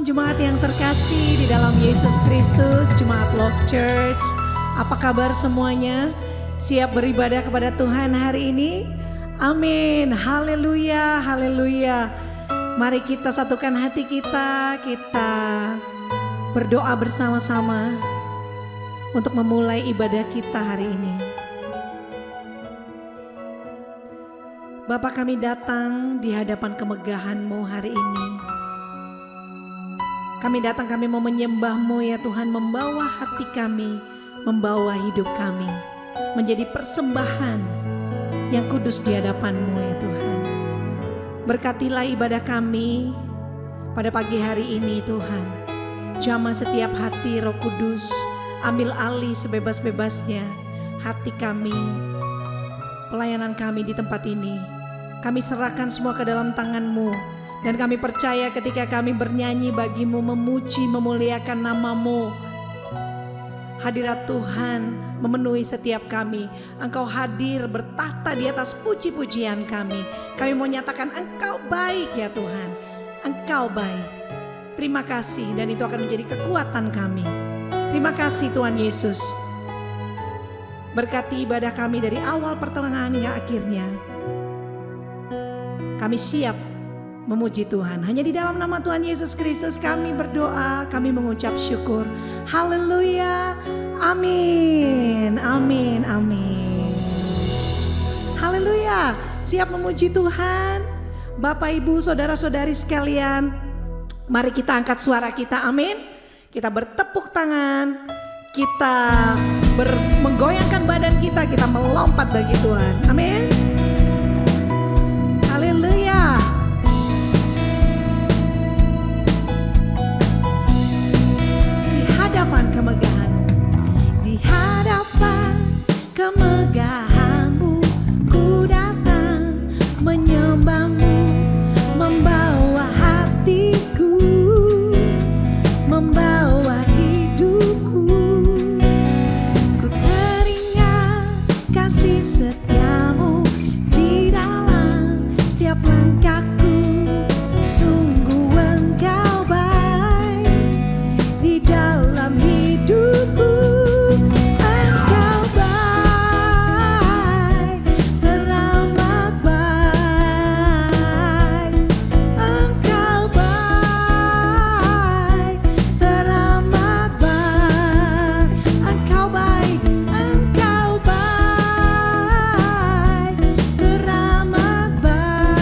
jemaat yang terkasih di dalam Yesus Kristus, jemaat Love Church. Apa kabar semuanya? Siap beribadah kepada Tuhan hari ini? Amin, haleluya, haleluya. Mari kita satukan hati kita berdoa bersama-sama untuk memulai ibadah kita hari ini. Bapa, kami datang di hadapan kemegahan-Mu hari ini. Kami datang, kami mau menyembah-Mu ya Tuhan, membawa hati kami, membawa hidup kami menjadi persembahan yang kudus di hadapan-Mu ya Tuhan. Berkatilah ibadah kami pada pagi hari ini Tuhan. Jamah setiap hati Roh Kudus, ambil alih sebebas-bebasnya hati kami, pelayanan kami di tempat ini. Kami serahkan semua ke dalam tangan-Mu. Dan kami percaya ketika kami bernyanyi bagi-Mu, memuji, memuliakan nama-Mu, hadirat Tuhan memenuhi setiap kami. Engkau hadir bertahta di atas puji-pujian kami. Kami mau nyatakan Engkau baik ya Tuhan. Engkau baik. Terima kasih, dan itu akan menjadi kekuatan kami. Terima kasih Tuhan Yesus. Berkati ibadah kami dari awal pertengahan hingga akhirnya. Kami siap memuji Tuhan. Hanya di dalam nama Tuhan Yesus Kristus kami berdoa, kami mengucap syukur. Haleluya. Amin. Amin. Amin. Haleluya. Siap memuji Tuhan. Bapak, Ibu, saudara-saudari sekalian, mari kita angkat suara kita. Amin. Kita bertepuk tangan. Kita menggoyangkan badan kita. Kita melompat bagi Tuhan. Amin. Haleluya. Hadapan kemegahan-Mu, di hadapan kemegahan-Mu, ku datang menyembah-Mu, membawa hatiku, membawa hidupku. Ku teringat kasih setia-Mu di dalam setiap langkahku. Sungguh Engkau baik di dalam hidupku. Engkau baik, teramat baik. Engkau baik, teramat baik. Engkau baik, Engkau baik, teramat baik.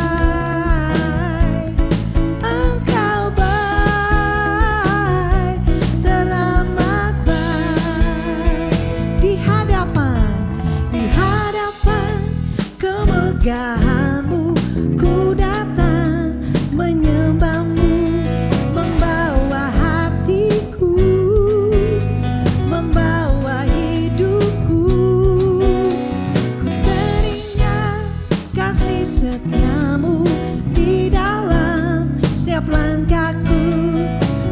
Engkau baik, teramat baik. Di hadapan kemegahan-Mu, ku datang menyembah-Mu, membawa hatiku, membawa hidupku. Ku teringat kasih setia-Mu di dalam setiap langkahku.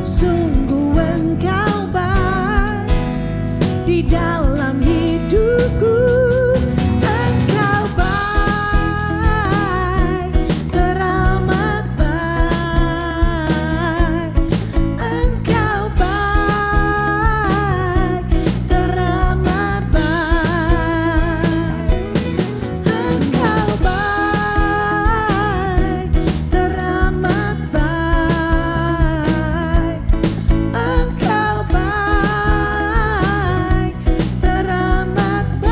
Sungguh Engkau baik di dalam hidupku. Engkau baik, teramat baik. Engkau baik, teramat baik. Engkau baik, teramat baik. Engkau baik, teramat baik.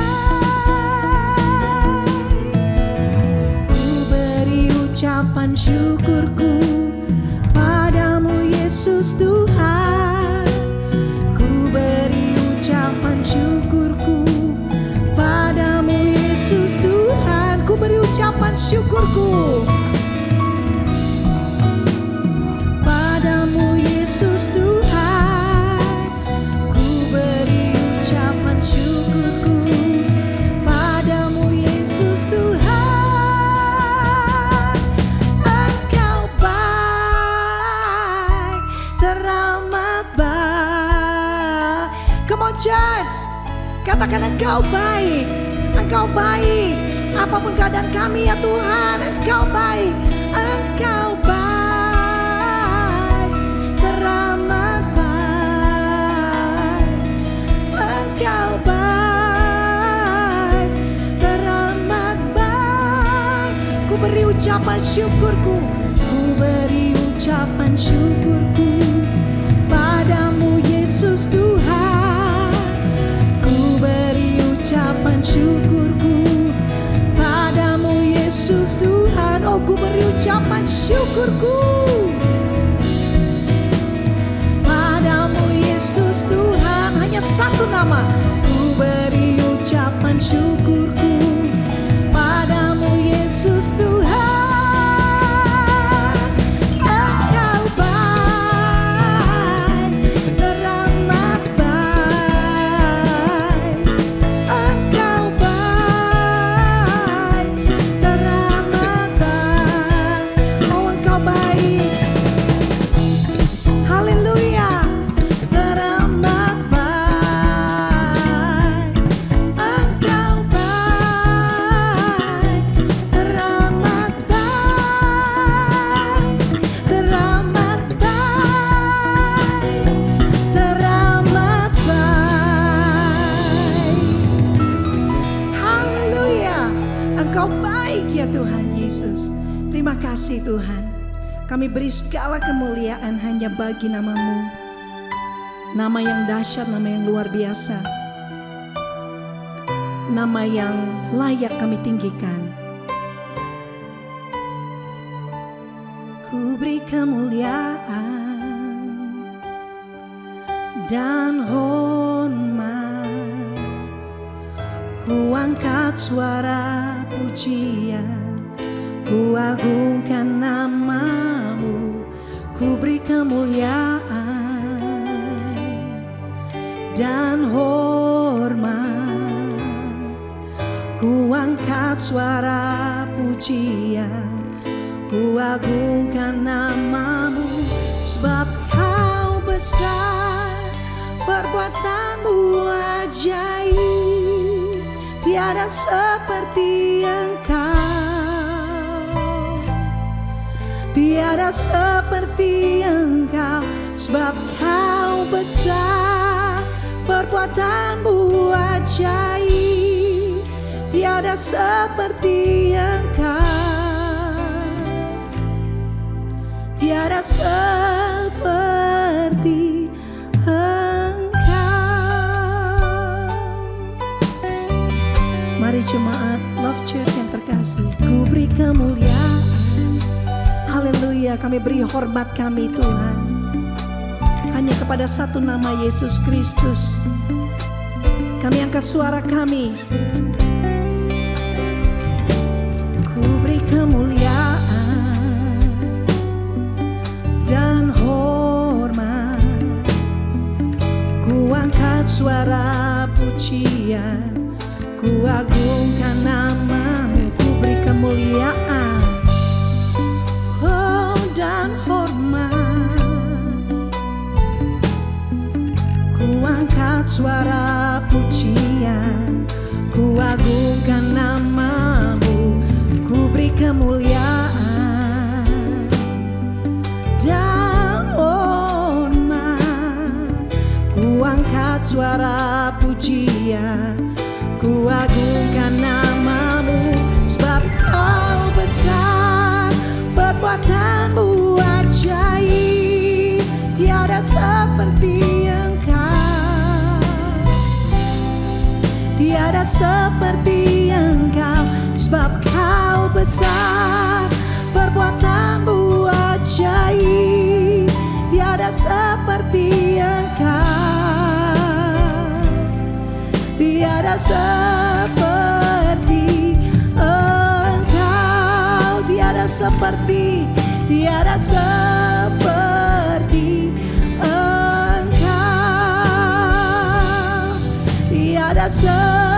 Ku beri ucapan syukurku padamu Yesus Tuhan. Ku beri ucapan syukurku padamu Yesus Tuhan. Ku beri ucapan syukurku padamu Yesus Tuhan. Ku beri ucapan syukurku padamu Yesus Tuhan. Engkau baik, teramat baik. Come on church, katakan Engkau baik. Engkau baik. Apapun keadaan kami ya Tuhan, Engkau baik. Engkau baik. ucapan syukurku, ku beri ucapan syukurku padamu Yesus Tuhan. Ku beri ucapan syukurku padamu Yesus Tuhan. Oh, ku beri ucapan syukurku padamu Yesus Tuhan. Hanya satu nama, ku beri ucapan syukurku padamu Yesus Tuhan. Engkau baik, teramat baik. Engkau baik, teramat baik. Oh, engkau baik. Haleluya. Teramat baik. Engkau baik, teramat baik. Teramat baik. Teramat baik. Haleluya. Engkau baik ya Tuhan Yesus. Terima kasih Tuhan. Kami beri segala kemuliaan hanya bagi nama-Mu. Nama yang dahsyat, nama yang luar biasa. Nama yang layak kami tinggikan. Ku beri kemuliaan dan hormat. Ku angkat suara pujian, ku agungkan nama-Mu. Ku beri kemuliaan dan hormat. Ku angkat suara pujian, ku agungkan nama-Mu. Sebab Kau besar, perbuatan-Mu ajaib, tiada seperti Engkau, tiada seperti Engkau. Sebab Kau besar, perbuatan-Mu ajaib, tiada seperti Engkau, tiada seperti Engkau. Mari jemaat Love Church yang terkasih, ku beri kemuliaan. Haleluya, kami beri hormat kami Tuhan hanya kepada satu nama, Yesus Kristus. Kami angkat suara kami, ku beri kemuliaan dan hormat. Ku angkat suara pujian, ku agungkan nama-Mu. Ku beri kemuliaan, oh, dan hormat. Ku angkat suara pujian, ku agungkan nama-Mu. Ku beri kemuliaan dan hormat. Ku angkat suara pujian, ku agungkan nama-Mu. Sebab Kau besar, perbuatan-Mu ajaib, tiada seperti Engkau, tiada seperti Engkau. Sebab Kau besar, perbuatan-Mu ajaib, tiada seperti Engkau, tiada seperti Engkau, tiada seperti, tiada seperti Engkau, tiada seperti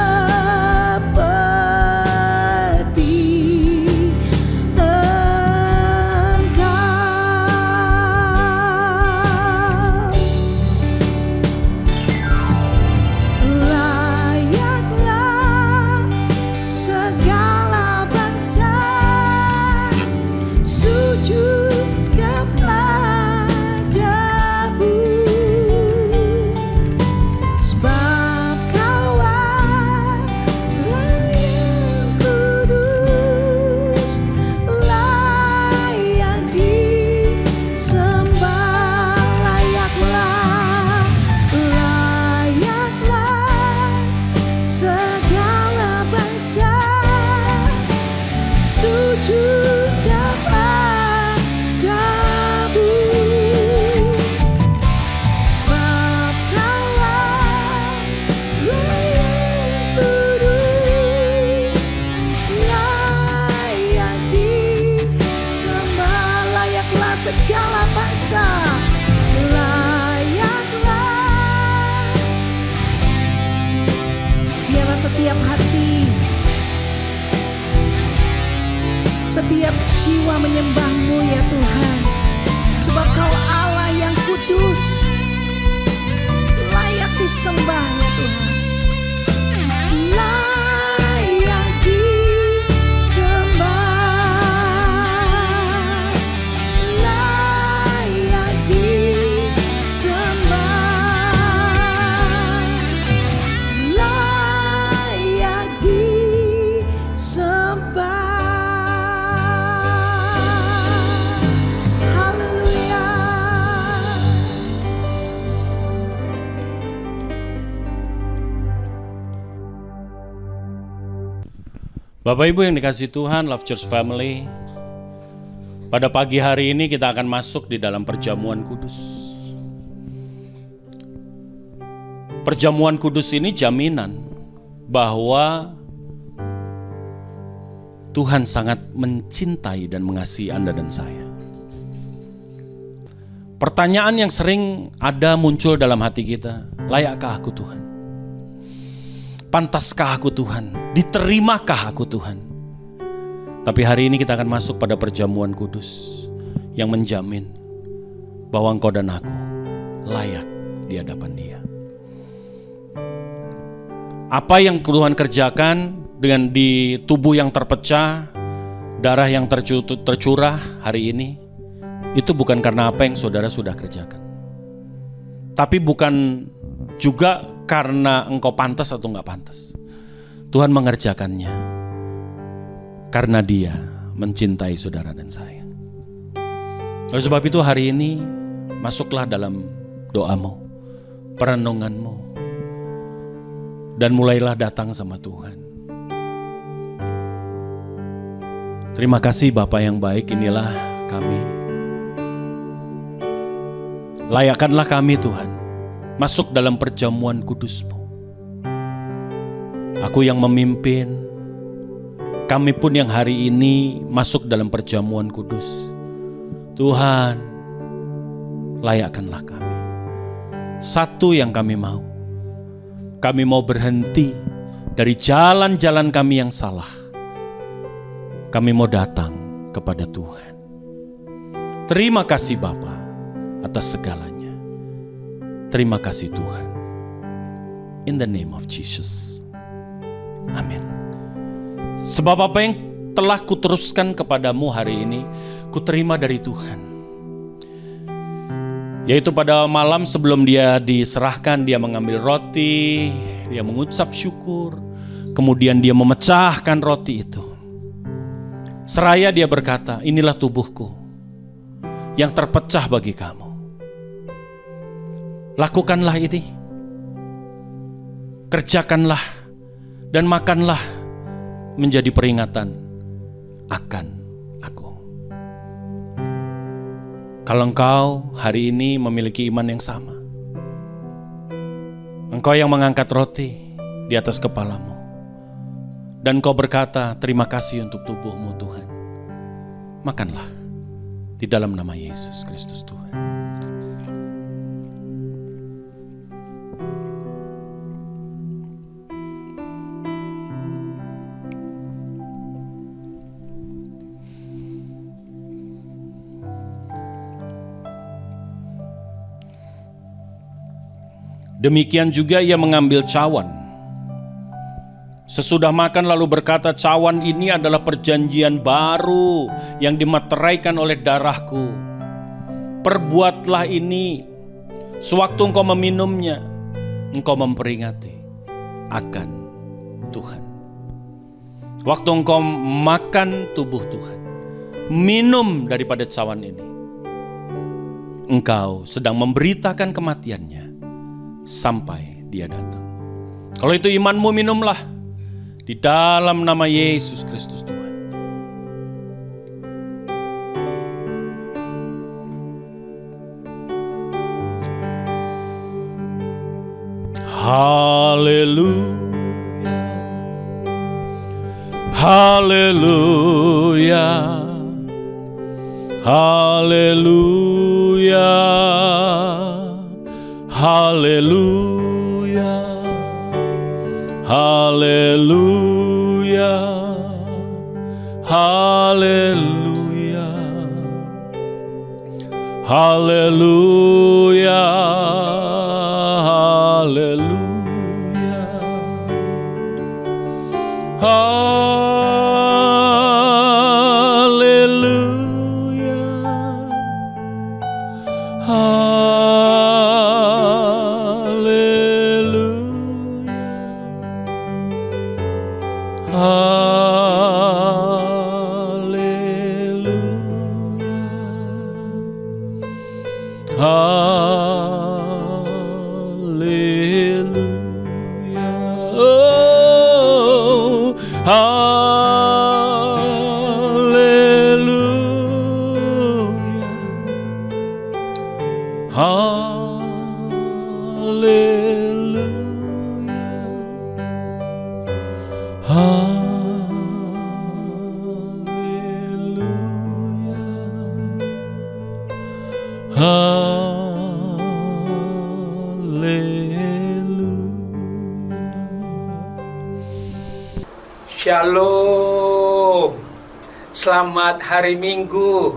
Sebab Kau kuasa. Layaklah. Biarlah setiap hati, setiap jiwa menyembah-Mu ya Tuhan. Sebab Kau Allah yang kudus, layak disembah ya Tuhan. Layak disembah, layak disembah, layak disembah. Haleluya. Bapak Ibu yang dikasihi Tuhan, Love Church Family, pada pagi hari ini kita akan masuk di dalam perjamuan kudus. Perjamuan kudus ini jaminan bahwa Tuhan sangat mencintai dan mengasihi Anda dan saya. Pertanyaan yang sering ada muncul dalam hati kita, layakkah aku Tuhan? Pantaskah aku Tuhan? Diterimakah aku Tuhan? Tapi hari ini kita akan masuk pada perjamuan kudus yang menjamin bahwa engkau dan aku layak di hadapan Dia. Apa yang Tuhan kerjakan dengan di tubuh yang terpecah, darah yang tercurah hari ini, itu bukan karena apa yang saudara sudah kerjakan. Tapi bukan juga karena engkau pantas atau enggak pantas. Tuhan mengerjakannya karena Dia mencintai saudara dan saya. Oleh sebab itu hari ini masuklah dalam doamu, perenunganmu, dan mulailah datang sama Tuhan. Terima kasih Bapa yang baik, inilah kami. Layakkanlah kami Tuhan masuk dalam perjamuan kudus-Mu. Aku yang memimpin, kami pun yang hari ini masuk dalam perjamuan kudus. Tuhan, layakkanlah kami. Satu yang kami mau berhenti dari jalan-jalan kami yang salah. Kami mau datang kepada Tuhan. Terima kasih Bapa atas segalanya. Terima kasih Tuhan. In the name of Jesus. Amin. Sebab apa yang telah kuteruskan kepadamu hari ini, kuterima dari Tuhan. Yaitu pada malam sebelum Dia diserahkan, Dia mengambil roti, Dia mengucap syukur, kemudian Dia memecahkan roti itu. Seraya Dia berkata, inilah tubuhku yang terpecah bagi kamu. Lakukanlah ini, kerjakanlah dan makanlah menjadi peringatan akan aku. Kalau engkau hari ini memiliki iman yang sama, engkau yang mengangkat roti di atas kepalamu, dan engkau berkata, terima kasih untuk tubuhmu Tuhan, makanlah di dalam nama Yesus Kristus Tuhan. Demikian juga Ia mengambil cawan. Sesudah makan lalu berkata, cawan ini adalah perjanjian baru yang dimateraikan oleh darahku. Perbuatlah ini sewaktu engkau meminumnya, engkau memperingati akan Tuhan. Waktu engkau makan tubuh Tuhan, minum daripada cawan ini, engkau sedang memberitakan kematiannya sampai Dia datang. Kalau itu imanmu, minumlah di dalam nama Yesus Kristus Tuhan. Haleluya, haleluya, haleluya. Haleluya, haleluya, haleluya, haleluya, Shalom, selamat hari Minggu.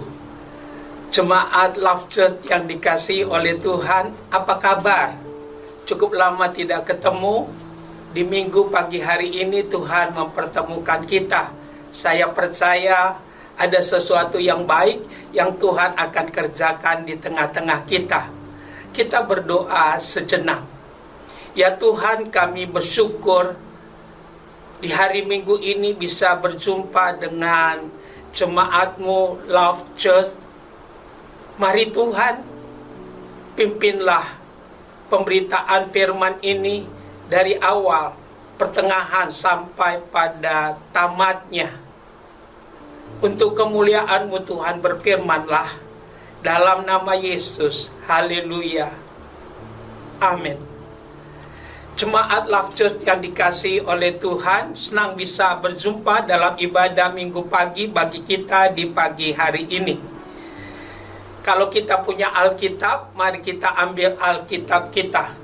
Jemaat Love Church yang dikasihi oleh Tuhan, apa kabar? Cukup lama tidak ketemu. Di Minggu pagi hari ini Tuhan mempertemukan kita. Saya percaya ada sesuatu yang baik yang Tuhan akan kerjakan di tengah-tengah kita. Kita berdoa sejenak. Ya Tuhan, kami bersyukur di hari Minggu ini bisa berjumpa dengan jemaat-Mu Love Church. Mari Tuhan, pimpinlah pemberitaan firman ini dari awal, pertengahan sampai pada tamatnya. Untuk kemuliaan-Mu Tuhan, berfirmanlah dalam nama Yesus. Haleluya. Amin. Jemaat Love Church yang dikasihi oleh Tuhan, senang bisa berjumpa dalam ibadah Minggu pagi bagi kita di pagi hari ini. Kalau kita punya Alkitab, mari kita ambil Alkitab kita.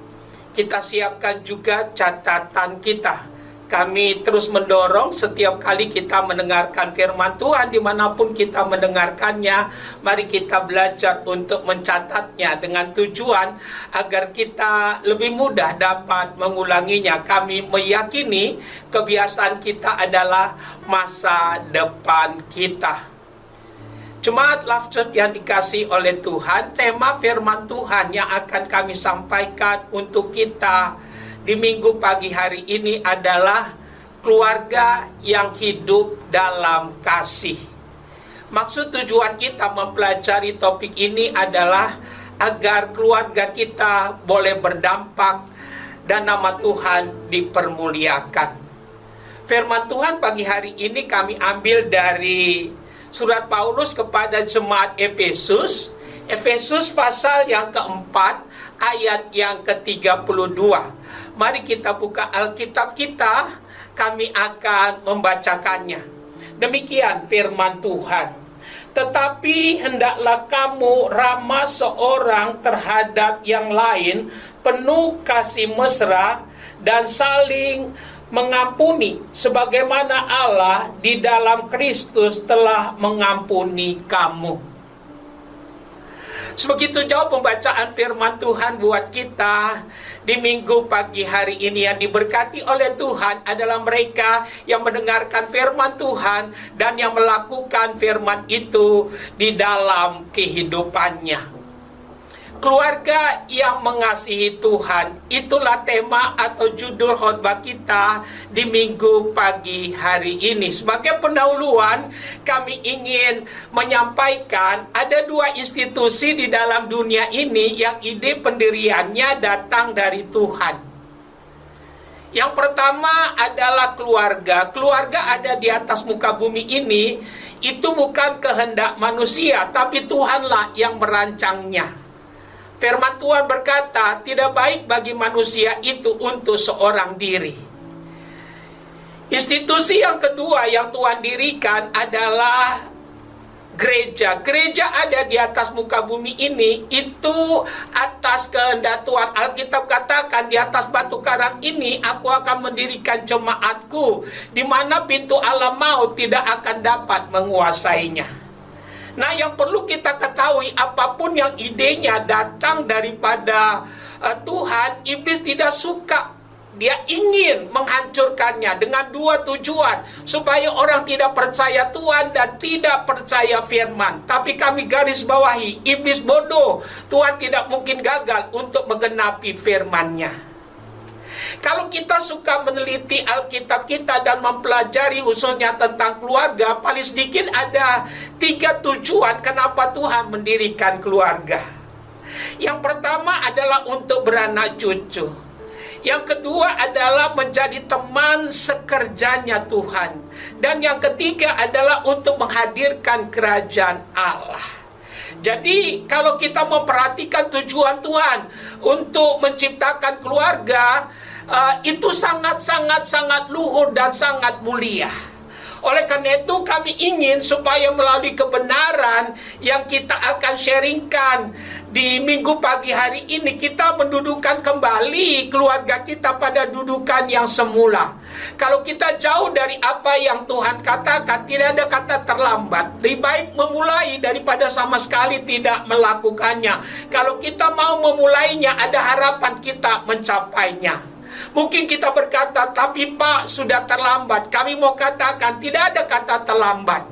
Kita siapkan juga catatan kita. Kami terus mendorong setiap kali kita mendengarkan firman Tuhan, dimanapun kita mendengarkannya, mari kita belajar untuk mencatatnya dengan tujuan agar kita lebih mudah dapat mengulanginya. Kami meyakini kebiasaan kita adalah masa depan kita. Jemaat Love Church yang dikasihi oleh Tuhan, tema firman Tuhan yang akan kami sampaikan untuk kita di Minggu pagi hari ini adalah keluarga yang hidup dalam kasih. Maksud tujuan kita mempelajari topik ini adalah agar keluarga kita boleh berdampak dan nama Tuhan dipermuliakan. Firman Tuhan pagi hari ini kami ambil dari surat Paulus kepada jemaat Efesus. Efesus pasal yang keempat, ayat yang ke-32. Mari kita buka Alkitab kita, kami akan membacakannya. Demikian firman Tuhan. Tetapi hendaklah kamu ramah seorang terhadap yang lain, penuh kasih mesra dan saling mengampuni, sebagaimana Allah di dalam Kristus telah mengampuni kamu. Sebegitu jauh pembacaan firman Tuhan buat kita di Minggu pagi hari ini. Yang diberkati oleh Tuhan adalah mereka yang mendengarkan firman Tuhan dan yang melakukan firman itu di dalam kehidupannya. Keluarga yang mengasihi Tuhan, itulah tema atau judul khotbah kita di Minggu pagi hari ini. Sebagai pendahuluan, kami ingin menyampaikan ada dua institusi di dalam dunia ini yang ide pendiriannya datang dari Tuhan. Yang pertama adalah keluarga. Keluarga ada di atas muka bumi ini, itu bukan kehendak manusia, tapi Tuhanlah yang merancangnya. Firman Tuhan berkata, tidak baik bagi manusia itu untuk seorang diri. Institusi yang kedua yang Tuhan dirikan adalah Gereja ada di atas muka bumi ini, itu atas kehendak Tuhan. Alkitab katakan, di atas batu karang ini aku akan mendirikan jemaatku, di mana pintu alam maut tidak akan dapat menguasainya. Nah, yang perlu kita ketahui, apapun yang idenya datang daripada Tuhan, iblis tidak suka. Dia ingin menghancurkannya dengan dua tujuan, supaya orang tidak percaya Tuhan dan tidak percaya firman. Tapi kami garis bawahi, iblis bodoh. Tuhan tidak mungkin gagal untuk menggenapi firman-Nya. Kalau kita suka meneliti Alkitab kita dan mempelajari khususnya tentang keluarga, paling sedikit ada 3 tujuan kenapa Tuhan mendirikan keluarga. Yang pertama adalah untuk beranak cucu. Yang kedua adalah menjadi teman sekerjanya Tuhan. Dan yang ketiga adalah untuk menghadirkan kerajaan Allah. Jadi kalau kita memperhatikan tujuan Tuhan untuk menciptakan keluarga, itu sangat luhur dan sangat mulia. Oleh karena itu kami ingin supaya melalui kebenaran yang kita akan sharingkan di minggu pagi hari ini, kita mendudukan kembali keluarga kita pada dudukan yang semula. Kalau kita jauh dari apa yang Tuhan katakan, tidak ada kata terlambat. Lebih baik memulai daripada sama sekali tidak melakukannya. Kalau kita mau memulainya, ada harapan kita mencapainya. Mungkin kita berkata, tapi Pak, sudah terlambat. Kami mau katakan, tidak ada kata terlambat.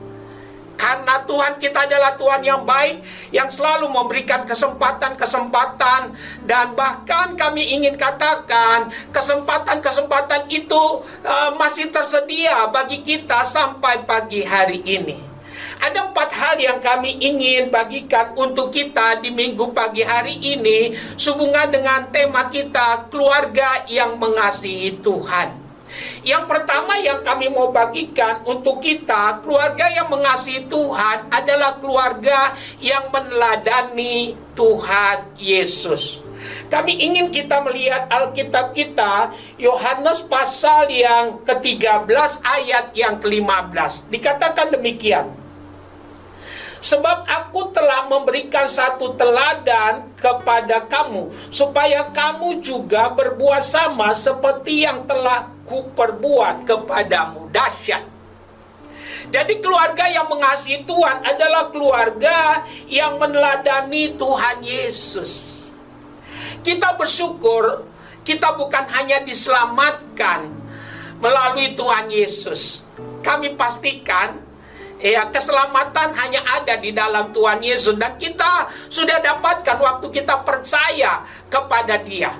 Karena Tuhan kita adalah Tuhan yang baik, yang selalu memberikan kesempatan-kesempatan. Dan bahkan kami ingin katakan, kesempatan-kesempatan itu masih tersedia bagi kita sampai pagi hari ini. Ada 4 hal yang kami ingin bagikan untuk kita di minggu pagi hari ini, sehubungan dengan tema kita, keluarga yang mengasihi Tuhan. Yang pertama yang kami mau bagikan untuk kita, keluarga yang mengasihi Tuhan adalah keluarga yang meneladani Tuhan Yesus. Kami ingin kita melihat Alkitab kita, Yohanes pasal yang ke-13 ayat yang ke-15. Dikatakan demikian. Sebab aku telah memberikan satu teladan kepada kamu, supaya kamu juga berbuat sama seperti yang telah kuperbuat kepadamu. Dahsyat. Jadi keluarga yang mengasihi Tuhan adalah keluarga yang meneladani Tuhan Yesus. Kita bersyukur, kita bukan hanya diselamatkan melalui Tuhan Yesus. Kami pastikan keselamatan hanya ada di dalam Tuhan Yesus, dan kita sudah dapatkan waktu kita percaya kepada Dia.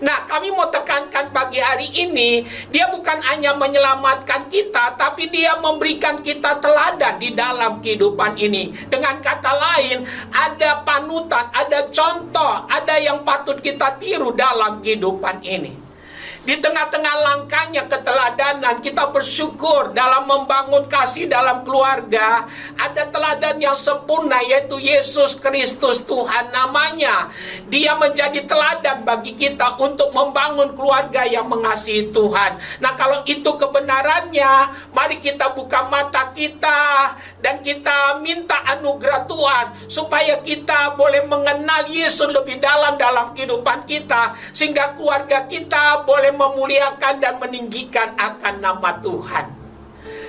Nah, kami mau tekankan pagi hari ini, Dia bukan hanya menyelamatkan kita, tapi Dia memberikan kita teladan di dalam kehidupan ini. Dengan kata lain, ada panutan, ada contoh, ada yang patut kita tiru dalam kehidupan ini. Di tengah-tengah langkahnya keteladanan, kita bersyukur dalam membangun kasih dalam keluarga. Ada teladan yang sempurna, yaitu Yesus Kristus, Tuhan namanya. Dia menjadi teladan bagi kita untuk membangun keluarga yang mengasihi Tuhan. Nah, kalau itu kebenarannya, mari kita buka mata kita dan kita minta anugerah Tuhan, supaya kita boleh mengenal Yesus lebih dalam kehidupan kita, sehingga keluarga kita boleh memuliakan dan meninggikan akan nama Tuhan.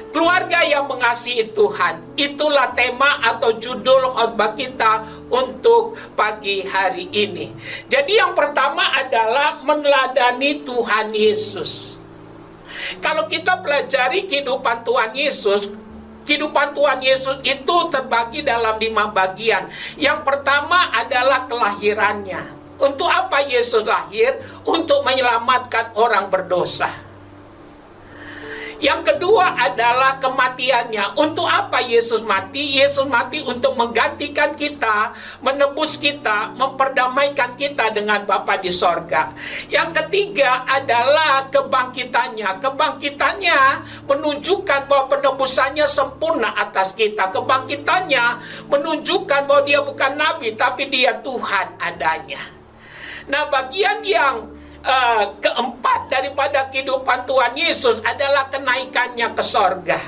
Keluarga yang mengasihi Tuhan, itulah tema atau judul khotbah kita untuk pagi hari ini. Jadi yang pertama adalah meneladani Tuhan Yesus. Kalau kita pelajari kehidupan Tuhan Yesus, kehidupan Tuhan Yesus itu terbagi dalam 5 bagian. Yang pertama adalah kelahirannya. Untuk apa Yesus lahir? Untuk menyelamatkan orang berdosa. Yang kedua adalah kematiannya. Untuk apa Yesus mati? Yesus mati untuk menggantikan kita, menebus kita, memperdamaikan kita dengan Bapa di sorga. Yang ketiga adalah kebangkitannya. Kebangkitannya menunjukkan bahwa penebusannya sempurna atas kita. Kebangkitannya menunjukkan bahwa Dia bukan nabi, tapi Dia Tuhan adanya. Nah, bagian yang keempat daripada kehidupan Tuhan Yesus adalah kenaikannya ke sorga.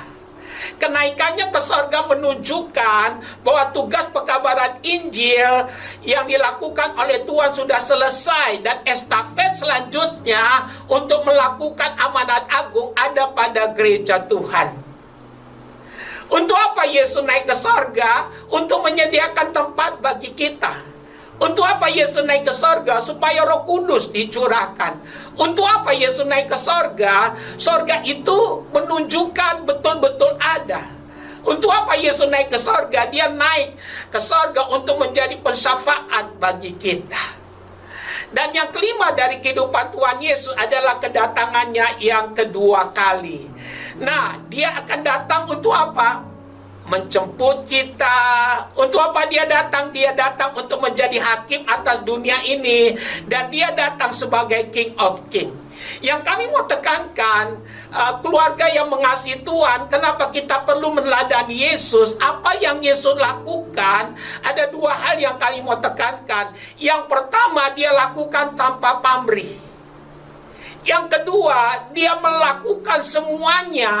Kenaikannya ke sorga menunjukkan bahwa tugas pekabaran Injil yang dilakukan oleh Tuhan sudah selesai, dan estafet selanjutnya untuk melakukan amanat agung ada pada gereja Tuhan. Untuk apa Yesus naik ke sorga? Untuk menyediakan tempat bagi kita. Untuk apa Yesus naik ke sorga? Supaya Roh Kudus dicurahkan. Untuk apa Yesus naik ke sorga? Sorga itu menunjukkan betul-betul ada. Untuk apa Yesus naik ke sorga? Dia naik ke sorga untuk menjadi pensyafaat bagi kita. Dan yang kelima dari kehidupan Tuhan Yesus adalah kedatangannya yang kedua kali. Nah, dia akan datang untuk apa? Menjemput kita. Untuk apa dia datang? Dia datang untuk menjadi hakim atas dunia ini. Dan dia datang sebagai King of King. Yang kami mau tekankan, keluarga yang mengasihi Tuhan, kenapa kita perlu meneladani Yesus? Apa yang Yesus lakukan? Ada dua hal yang kami mau tekankan. Yang pertama, dia lakukan tanpa pamrih. Yang kedua, dia melakukan semuanya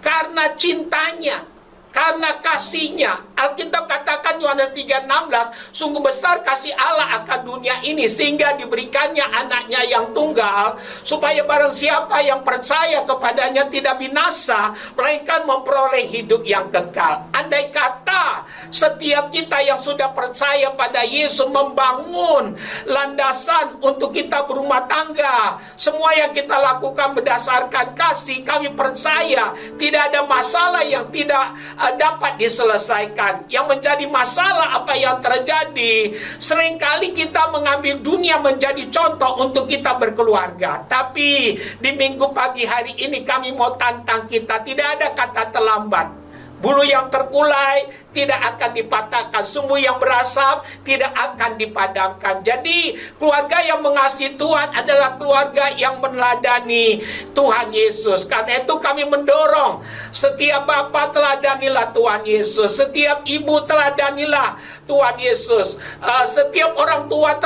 karena cintanya, karena kasihnya. Alkitab katakan Yohanes 3:16, sungguh besar kasih Allah akan dunia ini sehingga diberikannya anaknya yang tunggal, supaya barang siapa yang percaya kepadanya tidak binasa, melainkan memperoleh hidup yang kekal. Andai kata setiap kita yang sudah percaya pada Yesus membangun landasan untuk kita berumah tangga, semua yang kita lakukan berdasarkan kasih, kami percaya tidak ada masalah yang tidak dapat diselesaikan. Yang menjadi masalah apa yang terjadi, seringkali kita mengambil dunia menjadi contoh untuk kita berkeluarga. Tapi di minggu pagi hari ini kami mau tantang kita, tidak ada kata terlambat. Bulu yang terkulai tidak akan dipatahkan, sumbu yang berasap tidak akan dipadamkan. Jadi keluarga yang mengasihi Tuhan adalah keluarga yang meneladani Tuhan Yesus. Karena itu kami mendorong setiap bapak teladanilah Tuhan Yesus, setiap ibu teladanilah Tuhan Yesus, setiap orang tua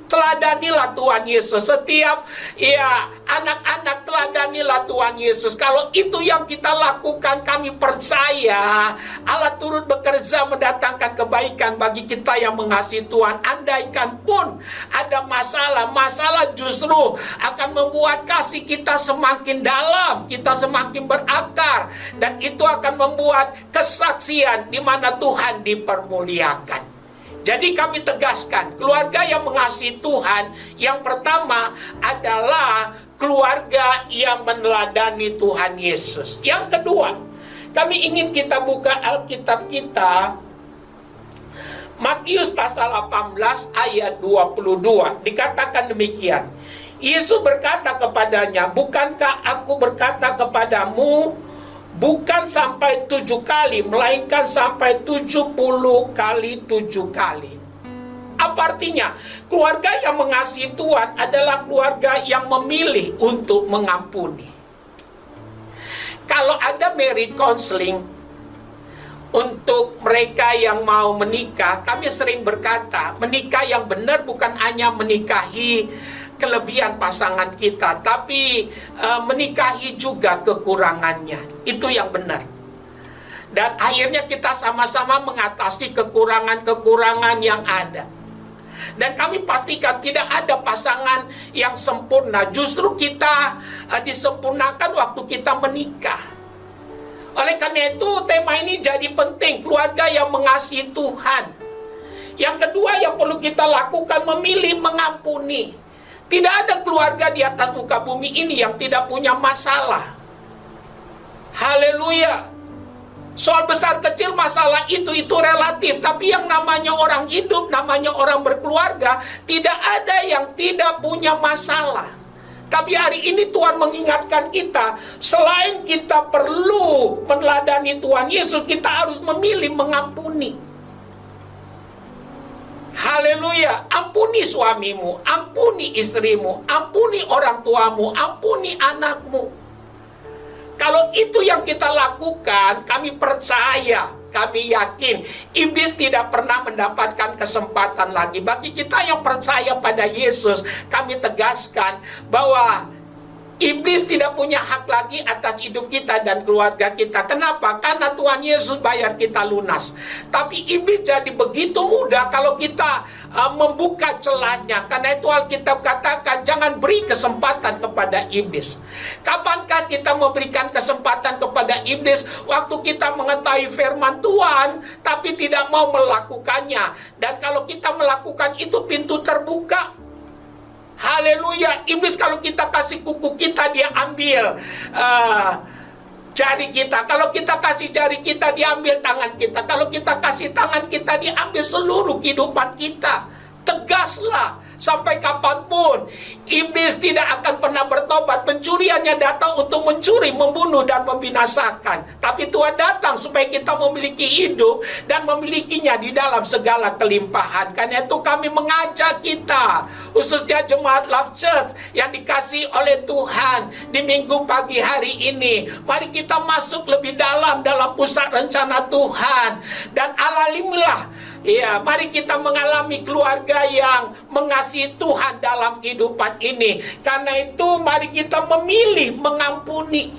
teladanilah Tuhan Yesus, setiap anak-anak teladanilah Tuhan Yesus. Kalau itu yang kita lakukan, kami percaya Allah turut bekerja mendatangkan kebaikan bagi kita yang mengasihi Tuhan. Andaikan pun ada masalah justru akan membuat kasih kita semakin dalam, kita semakin berakar, dan itu akan membuat kesaksian di mana Tuhan dipermuliakan. Jadi kami tegaskan, keluarga yang mengasihi Tuhan, yang pertama adalah keluarga yang meneladani Tuhan Yesus. Yang kedua, kami ingin kita buka Alkitab kita, Matius pasal 18 ayat 22. Dikatakan demikian, Yesus berkata kepadanya, bukankah aku berkata kepadamu, bukan sampai 7 kali, melainkan sampai 70 kali 7 kali. Apa artinya? Keluarga yang mengasihi Tuhan adalah keluarga yang memilih untuk mengampuni. Kalau ada marriage counseling untuk mereka yang mau menikah, kami sering berkata, menikah yang benar bukan hanya menikahi kelebihan pasangan kita, tapi menikahi juga kekurangannya. Itu yang benar. Dan akhirnya kita sama-sama mengatasi kekurangan-kekurangan yang ada. Dan kami pastikan tidak ada pasangan yang sempurna. Justru kita disempurnakan waktu kita menikah. Oleh karena itu tema ini jadi penting, keluarga yang mengasihi Tuhan. Yang kedua yang perlu kita lakukan, memilih mengampuni. Tidak ada keluarga di atas muka bumi ini yang tidak punya masalah. Haleluya. Soal besar kecil masalah itu relatif. Tapi yang namanya orang hidup, namanya orang berkeluarga, tidak ada yang tidak punya masalah. Tapi hari ini Tuhan mengingatkan kita, selain kita perlu meneladani Tuhan Yesus, kita harus memilih mengampuni. Haleluya. Ampuni suamimu, ampuni istrimu, ampuni orang tuamu, ampuni anakmu. Kalau itu yang kita lakukan, kami percaya, kami yakin, iblis tidak pernah mendapatkan kesempatan lagi. Bagi kita yang percaya pada Yesus, kami tegaskan bahwa Iblis tidak punya hak lagi atas hidup kita dan keluarga kita. Kenapa? Karena Tuhan Yesus bayar kita lunas. Tapi iblis jadi begitu mudah kalau kita membuka celahnya. Karena itu Alkitab katakan, jangan beri kesempatan kepada iblis. Kapankah kita memberikan kesempatan kepada iblis? Waktu kita mengetahui firman Tuhan, tapi tidak mau melakukannya. Dan kalau kita melakukan itu, pintu terbuka. Haleluya. Iblis kalau kita kasih kuku kita, dia ambil jari kita. Kalau kita kasih jari kita, dia ambil tangan kita. Kalau kita kasih tangan kita, dia ambil seluruh kehidupan kita. Tegaslah, sampai kapanpun iblis tidak akan pernah bertobat. Pencuriannya datang untuk mencuri, membunuh, dan membinasakan. Tapi Tuhan datang supaya kita memiliki hidup dan memilikinya di dalam segala kelimpahan. Karena itu kami mengajak kita, khususnya jemaat Love Church yang dikasih oleh Tuhan di minggu pagi hari ini, mari kita masuk lebih dalam pusat rencana Tuhan. Dan alamilah, ya, mari kita mengalami keluarga yang mengasihi Tuhan dalam kehidupan ini. Karena itu mari kita memilih mengampuni.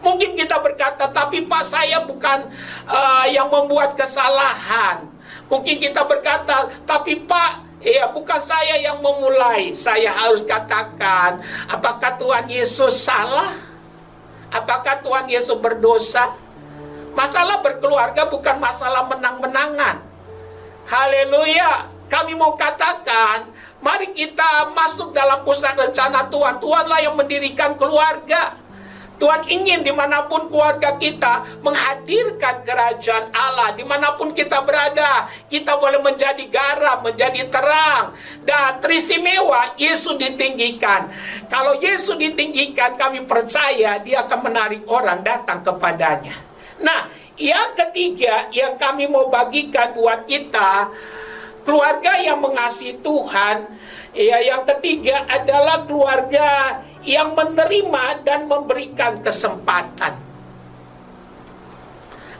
Mungkin kita berkata, tapi Pak, saya bukan yang membuat kesalahan. Mungkin kita berkata, tapi Pak, ya, bukan saya yang memulai. Saya harus katakan, apakah Tuhan Yesus salah? Apakah Tuhan Yesus berdosa? Masalah berkeluarga bukan masalah menang-menangan. Haleluya. Kami mau katakan, mari kita masuk dalam pusat rencana Tuhan. Tuhanlah yang mendirikan keluarga. Tuhan ingin dimanapun keluarga kita menghadirkan kerajaan Allah. Dimanapun kita berada, kita boleh menjadi garam, menjadi terang. Dan teristimewa, Yesus ditinggikan. Kalau Yesus ditinggikan, kami percaya dia akan menarik orang datang kepadanya. Nah, yang ketiga yang kami mau bagikan buat kita, keluarga yang mengasihi Tuhan, ya, yang ketiga adalah keluarga yang menerima dan memberikan kesempatan.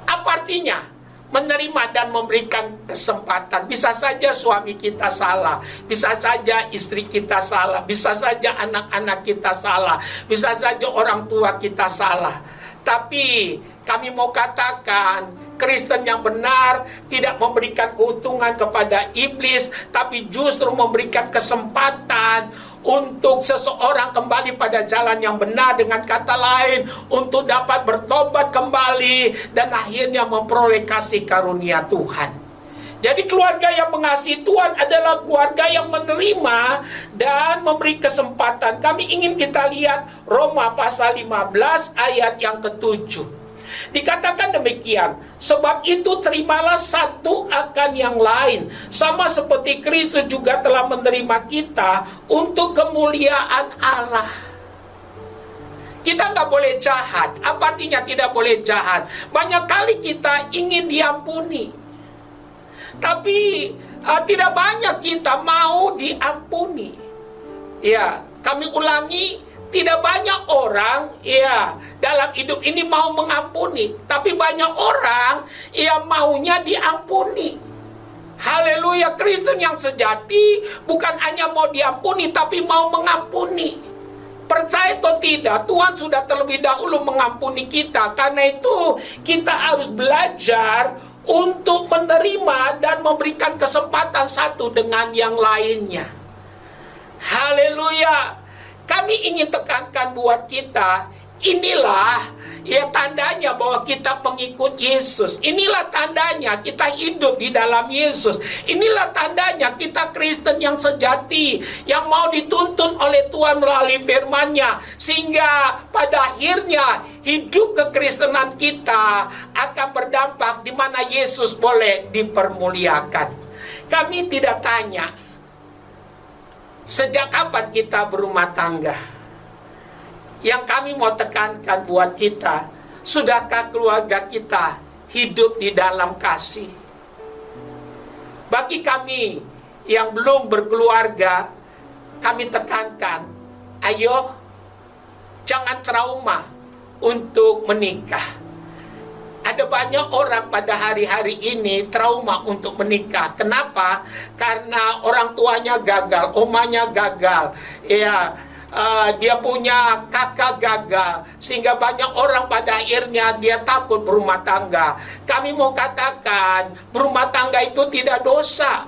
Apa artinya? Menerima dan memberikan kesempatan. Bisa saja suami kita salah, bisa saja istri kita salah, bisa saja anak-anak kita salah, bisa saja orang tua kita salah. Tapi kami mau katakan, Kristen yang benar tidak memberikan keuntungan kepada iblis, tapi justru memberikan kesempatan untuk seseorang kembali pada jalan yang benar. Dengan kata lain, untuk dapat bertobat kembali dan akhirnya memperoleh kasih karunia Tuhan. Jadi keluarga yang mengasihi Tuhan adalah keluarga yang menerima dan memberi kesempatan. Kami ingin kita lihat Roma pasal 15 ayat yang ke-7. Dikatakan demikian, sebab itu terimalah satu akan yang lain, sama seperti Kristus juga telah menerima kita untuk kemuliaan Allah. Kita nggak boleh jahat. Apa artinya tidak boleh jahat? Banyak kali kita ingin diampuni, tapi tidak banyak kita mau diampuni. Ya, kami ulangi, tidak banyak orang ya dalam hidup ini mau mengampuni, tapi banyak orang yang maunya diampuni. Haleluya. Kristen yang sejati bukan hanya mau diampuni, tapi mau mengampuni. Percaya atau tidak, Tuhan sudah terlebih dahulu mengampuni kita. Karena itu kita harus belajar untuk menerima dan memberikan kesempatan satu dengan yang lainnya. Haleluya. Kami ingin tekankan buat kita, inilah ya tandanya bahwa kita pengikut Yesus. Inilah tandanya kita hidup di dalam Yesus. Inilah tandanya kita Kristen yang sejati, yang mau dituntun oleh Tuhan melalui firman-Nya, sehingga pada akhirnya hidup kekristenan kita akan berdampak di mana Yesus boleh dipermuliakan. Kami tidak tanya sejak kapan kita berumah tangga. Yang kami mau tekankan buat kita, sudahkah keluarga kita hidup di dalam kasih? Bagi kami yang belum berkeluarga, kami tekankan, ayo jangan trauma untuk menikah. Ada banyak orang pada hari-hari ini trauma untuk menikah. Kenapa? Karena orang tuanya gagal, omanya gagal, ya, dia punya kakak gagal, sehingga banyak orang pada akhirnya dia takut berumah tangga. Kami mau katakan, berumah tangga itu tidak dosa.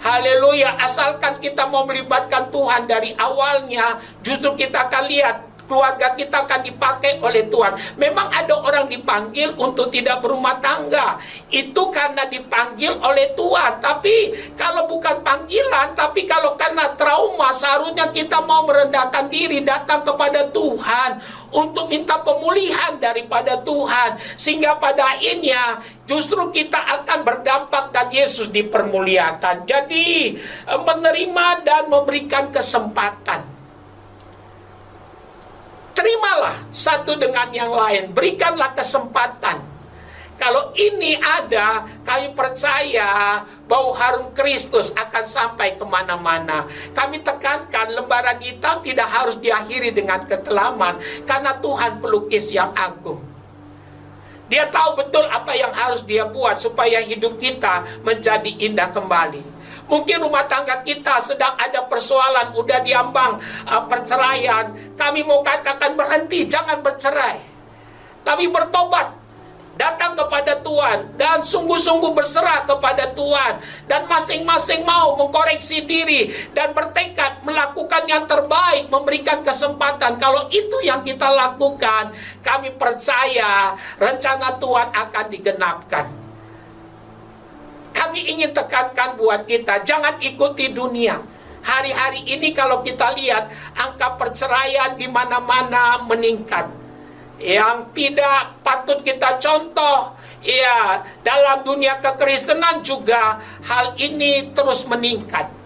Haleluya, asalkan kita mau melibatkan Tuhan dari awalnya, justru kita akan lihat keluarga kita akan dipakai oleh Tuhan. Memang ada orang dipanggil untuk tidak berumah tangga, itu karena dipanggil oleh Tuhan. Tapi kalau bukan panggilan, tapi kalau karena trauma, seharusnya kita mau merendahkan diri, datang kepada Tuhan untuk minta pemulihan daripada Tuhan, sehingga pada akhirnya justru kita akan berdampak dan Yesus dipermuliakan. Jadi menerima dan memberikan kesempatan. Terimalah satu dengan yang lain, berikanlah kesempatan. Kalau ini ada, kami percaya bau harum Kristus akan sampai kemana-mana. Kami tekankan, lembaran hitam tidak harus diakhiri dengan kekelaman, karena Tuhan pelukis yang agung. Dia tahu betul apa yang harus dia buat supaya hidup kita menjadi indah kembali. Mungkin rumah tangga kita sedang ada persoalan, udah diambang perceraian. Kami mau katakan berhenti, jangan bercerai, tapi bertobat, datang kepada Tuhan, dan sungguh-sungguh berserah kepada Tuhan. Dan masing-masing mau mengkoreksi diri dan bertekad melakukan yang terbaik, memberikan kesempatan. Kalau itu yang kita lakukan, kami percaya rencana Tuhan akan digenapkan. Kami ingin tekankan buat kita, jangan ikuti dunia. Hari-hari ini kalau kita lihat, angka perceraian di mana-mana meningkat. Yang tidak patut kita contoh, ya, dalam dunia kekristenan juga hal ini terus meningkat.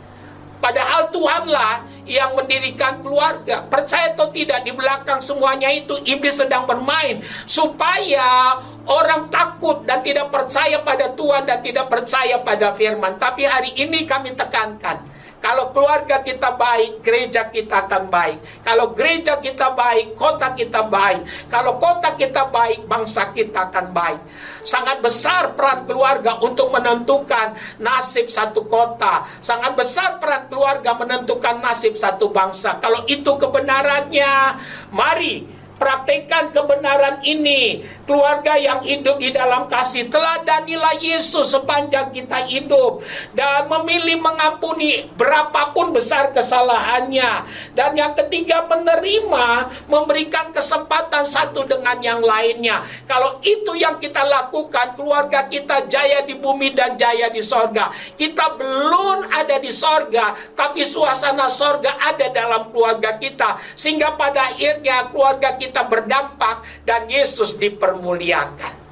Padahal Tuhanlah yang mendirikan keluarga. Percaya atau tidak, di belakang semuanya itu iblis sedang bermain supaya orang takut dan tidak percaya pada Tuhan dan tidak percaya pada firman. Tapi hari ini kami tekankan, kalau keluarga kita baik, gereja kita akan baik. Kalau gereja kita baik, kota kita baik. Kalau kota kita baik, bangsa kita akan baik. Sangat besar peran keluarga untuk menentukan nasib satu kota. Sangat besar peran keluarga menentukan nasib satu bangsa. Kalau itu kebenarannya, mari praktekkan kebenaran ini. Keluarga yang hidup di dalam kasih, teladanilah Yesus sepanjang kita hidup, dan memilih mengampuni berapapun besar kesalahannya. Dan yang ketiga, menerima, memberikan kesempatan satu dengan yang lainnya. Kalau itu yang kita lakukan, keluarga kita jaya di bumi dan jaya di sorga. Kita belum ada di sorga, tapi suasana sorga ada dalam keluarga kita, sehingga pada akhirnya keluarga kita berdampak dan Yesus dipermuliakan.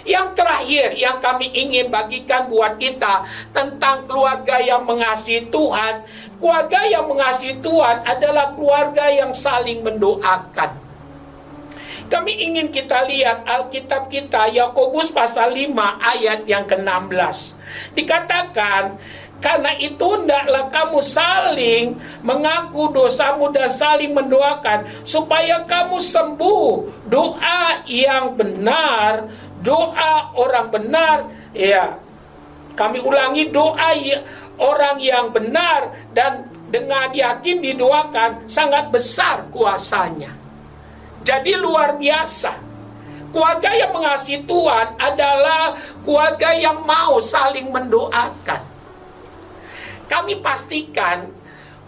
Yang terakhir yang kami ingin bagikan buat kita tentang keluarga yang mengasihi Tuhan. Keluarga yang mengasihi Tuhan adalah keluarga yang saling mendoakan. Kami ingin kita lihat Alkitab kita, Yakobus pasal 5 ayat yang ke-16. Dikatakan, karena itu hendaklah kamu saling mengaku dosamu dan saling mendoakan supaya kamu sembuh. Doa yang benar, doa orang benar, ya, kami ulangi, doa orang yang benar dan dengan yakin didoakan sangat besar kuasanya. Jadi luar biasa. Keluarga yang mengasihi Tuhan adalah keluarga yang mau saling mendoakan. Kami pastikan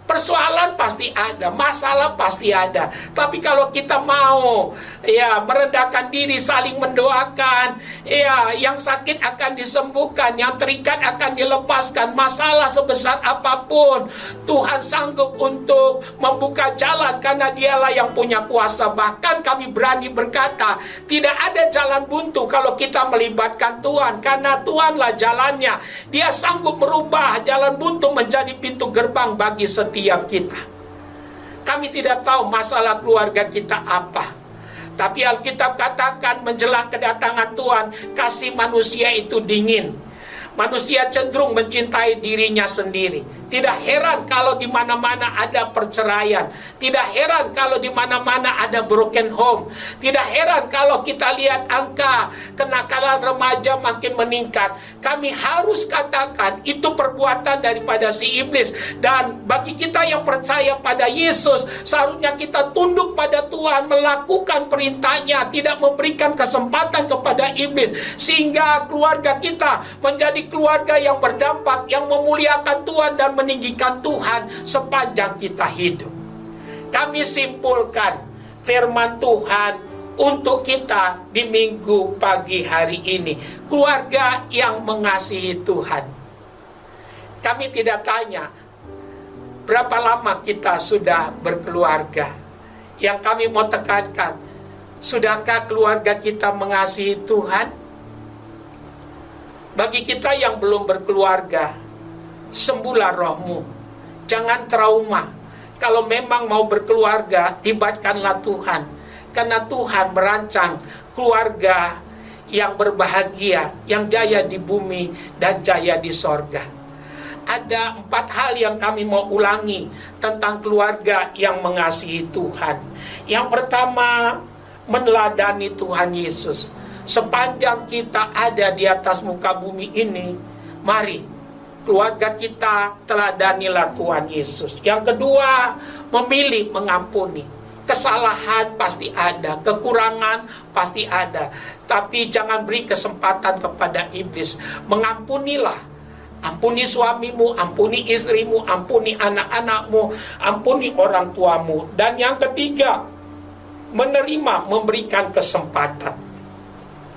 persoalan pasti ada, masalah pasti ada. Tapi kalau kita mau, ya, merendahkan diri, saling mendoakan, ya, yang sakit akan disembuhkan, yang terikat akan dilepaskan. Masalah sebesar apapun, Tuhan sanggup untuk membuka jalan karena Dialah yang punya kuasa. Bahkan kami berani berkata, tidak ada jalan buntu kalau kita melibatkan Tuhan, karena Tuhanlah jalannya. Dia sanggup merubah jalan buntu menjadi pintu gerbang bagi setiap kita. Kami tidak tahu masalah keluarga kita apa, tapi Alkitab katakan menjelang kedatangan Tuhan, kasih manusia itu dingin. Manusia cenderung mencintai dirinya sendiri. Tidak heran kalau di mana-mana ada perceraian. Tidak heran kalau di mana-mana ada broken home. Tidak heran kalau kita lihat angka kenakalan remaja makin meningkat. Kami harus katakan itu perbuatan daripada si iblis. Dan bagi kita yang percaya pada Yesus, seharusnya kita tunduk pada Tuhan, melakukan perintahnya, tidak memberikan kesempatan kepada iblis, sehingga keluarga kita menjadi keluarga yang berdampak, yang memuliakan Tuhan dan meninggikan Tuhan sepanjang kita hidup. Kami simpulkan firman Tuhan untuk kita di minggu pagi hari ini. Keluarga yang mengasihi Tuhan. Kami tidak tanya berapa lama kita sudah berkeluarga. Yang kami mau tekankan, sudahkah keluarga kita mengasihi Tuhan? Bagi kita yang belum berkeluarga, sembuhlah rohmu, jangan trauma. Kalau memang mau berkeluarga, libatkanlah Tuhan, karena Tuhan merancang keluarga yang berbahagia, yang jaya di bumi dan jaya di sorga. Ada 4 hal yang kami mau ulangi tentang keluarga yang mengasihi Tuhan. Yang pertama, meneladani Tuhan Yesus. Sepanjang kita ada di atas muka bumi ini, mari keluarga kita teladanilah Tuhan Yesus. Yang kedua, memilih mengampuni. Kesalahan pasti ada, kekurangan pasti ada, tapi jangan beri kesempatan kepada iblis. Mengampunilah. Ampuni suamimu, ampuni istrimu, ampuni anak-anakmu, ampuni orang tuamu. Dan yang ketiga, menerima, memberikan kesempatan.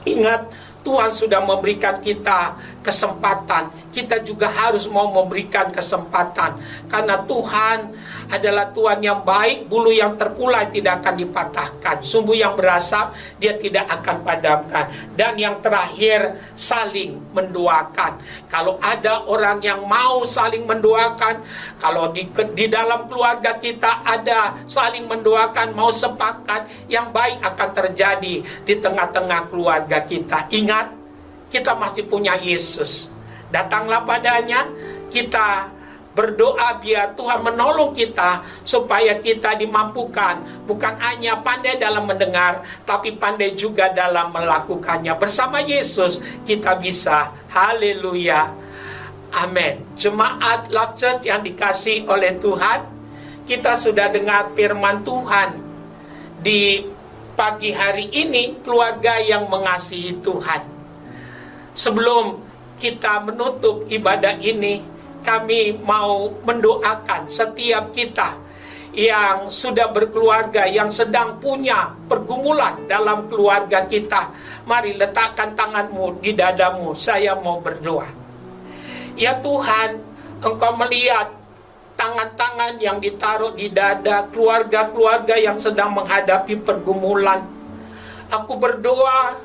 Ingat, Tuhan sudah memberikan kita kesempatan. Kita juga harus mau memberikan kesempatan. Karena Tuhan adalah Tuhan yang baik. Bulu yang terkulai tidak akan dipatahkan. Sumbu yang berasap, dia tidak akan padamkan. Dan yang terakhir, saling mendoakan. Kalau ada orang yang mau saling mendoakan, kalau di dalam keluarga kita ada saling mendoakan, mau sepakat, yang baik akan terjadi di tengah-tengah keluarga kita. Ingat, kita masih punya Yesus. Datanglah padanya, kita berdoa biar Tuhan menolong kita supaya kita dimampukan bukan hanya pandai dalam mendengar, tapi pandai juga dalam melakukannya. Bersama Yesus kita bisa. Haleluya. Amin. Jemaat Love Church yang dikasihi oleh Tuhan, kita sudah dengar firman Tuhan di pagi hari ini, keluarga yang mengasihi Tuhan. Sebelum kita menutup ibadah ini, kami mau mendoakan setiap kita yang sudah berkeluarga, yang sedang punya pergumulan dalam keluarga kita. Mari letakkan tanganmu di dadamu, saya mau berdoa. Ya Tuhan, Engkau melihat tangan-tangan yang ditaruh di dada keluarga-keluarga yang sedang menghadapi pergumulan. Aku berdoa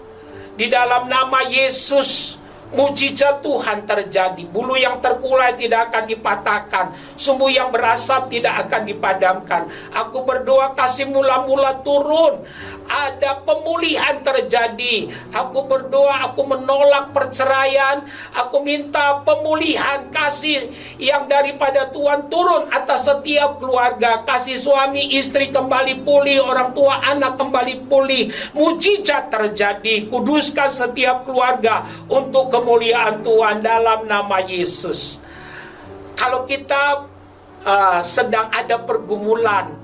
di dalam nama Yesus, mujizat Tuhan terjadi. Bulu yang terkulai tidak akan dipatahkan, sumbu yang berasap tidak akan dipadamkan. Aku berdoa kasih mula-mula turun, ada pemulihan terjadi. Aku berdoa, aku menolak perceraian. Aku minta pemulihan kasih yang daripada Tuhan turun atas setiap keluarga. Kasih suami istri kembali pulih, orang tua anak kembali pulih. Mujizat terjadi. Kuduskan setiap keluarga untuk kemuliaan Tuhan dalam nama Yesus. Kalau kita sedang ada pergumulan,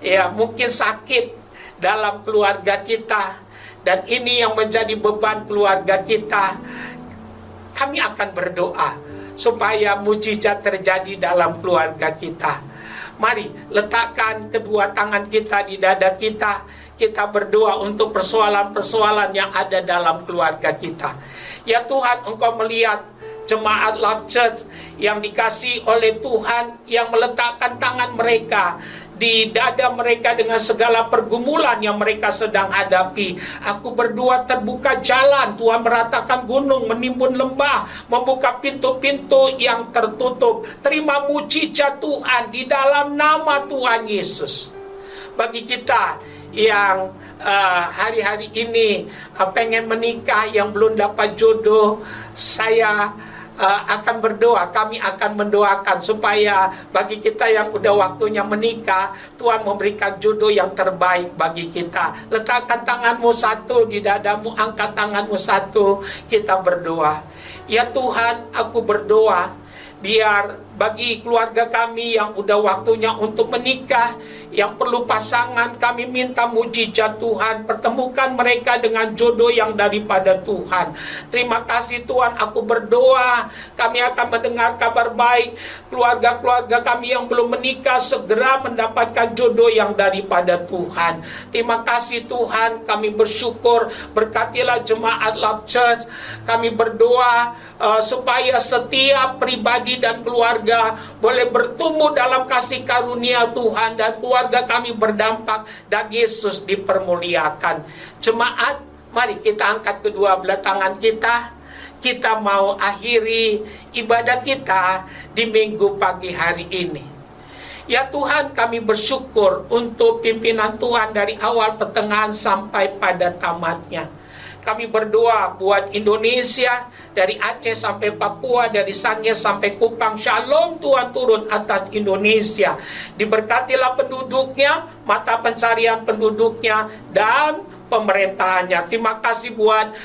ya mungkin sakit dalam keluarga kita, dan ini yang menjadi beban keluarga kita, kami akan berdoa supaya mujizat terjadi dalam keluarga kita. Mari letakkan kedua tangan kita di dada kita. Kita berdoa untuk persoalan-persoalan yang ada dalam keluarga kita. Ya Tuhan, Engkau melihat jemaat Love Church yang dikasihi oleh Tuhan, yang meletakkan tangan mereka di dada mereka dengan segala pergumulan yang mereka sedang hadapi. Aku berdoa terbuka jalan, Tuhan meratakan gunung, menimbun lembah, membuka pintu-pintu yang tertutup. Terima mujizat Tuhan di dalam nama Tuhan Yesus. Bagi kita yang hari-hari ini pengen menikah, yang belum dapat jodoh, saya akan berdoa, kami akan mendoakan supaya bagi kita yang udah waktunya menikah, Tuhan memberikan jodoh yang terbaik bagi kita. Letakkan tanganmu satu di dadamu, angkat tanganmu satu, kita berdoa. Ya Tuhan, aku berdoa biar bagi keluarga kami yang udah waktunya untuk menikah, yang perlu pasangan, kami minta mujizat Tuhan, pertemukan mereka dengan jodoh yang daripada Tuhan. Terima kasih Tuhan, aku berdoa kami akan mendengar kabar baik, keluarga-keluarga kami yang belum menikah segera mendapatkan jodoh yang daripada Tuhan. Terima kasih Tuhan, kami bersyukur, berkatilah jemaat Love Church. Kami berdoa supaya setiap pribadi dan keluarga boleh bertumbuh dalam kasih karunia Tuhan, dan keluarga kami berdampak dan Yesus dipermuliakan. Jemaat, mari kita angkat kedua belah tangan kita. Kita mau akhiri ibadah kita di minggu pagi hari ini. Ya Tuhan, kami bersyukur untuk pimpinan Tuhan dari awal, pertengahan sampai pada tamatnya. Kami berdoa buat Indonesia, dari Aceh sampai Papua, dari Sangir sampai Kupang. Shalom Tuhan turun atas Indonesia. Diberkatilah penduduknya, mata pencarian penduduknya, dan pemerintahannya. Terima kasih buat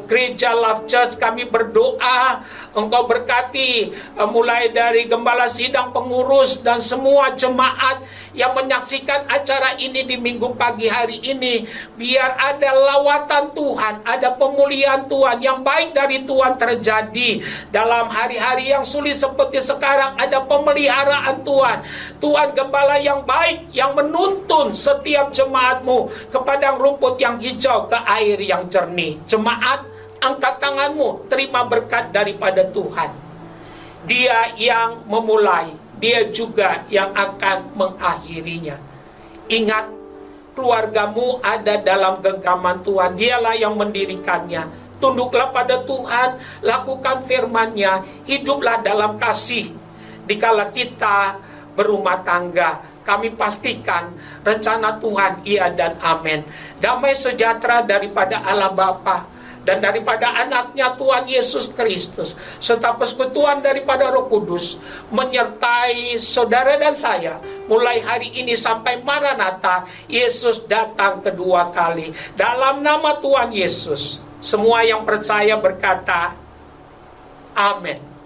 Gereja Love Church. Kami berdoa Engkau berkati mulai dari gembala sidang, pengurus, dan semua jemaat yang menyaksikan acara ini di minggu pagi hari ini. Biar ada lawatan Tuhan, ada pemulihan Tuhan yang baik dari Tuhan terjadi dalam hari-hari yang sulit seperti sekarang. Ada pemeliharaan Tuhan, Tuhan gembala yang baik yang menuntun setiap jemaatmu ke padang rumput yang hijau, ke air yang jernih. Jemaat, angkat tanganmu, terima berkat daripada Tuhan. Dia yang memulai, Dia juga yang akan mengakhirinya. Ingat, keluargamu ada dalam genggaman Tuhan. Dialah yang mendirikannya. Tunduklah pada Tuhan, lakukan firman-Nya, hiduplah dalam kasih. Dikala kita berumah tangga, kami pastikan rencana Tuhan iya dan amin. Damai sejahtera daripada Allah Bapa dan daripada anaknya Tuhan Yesus Kristus, serta persekutuan daripada Roh Kudus menyertai saudara dan saya mulai hari ini sampai Maranatha, Yesus datang kedua kali. Dalam nama Tuhan Yesus, semua yang percaya berkata amin.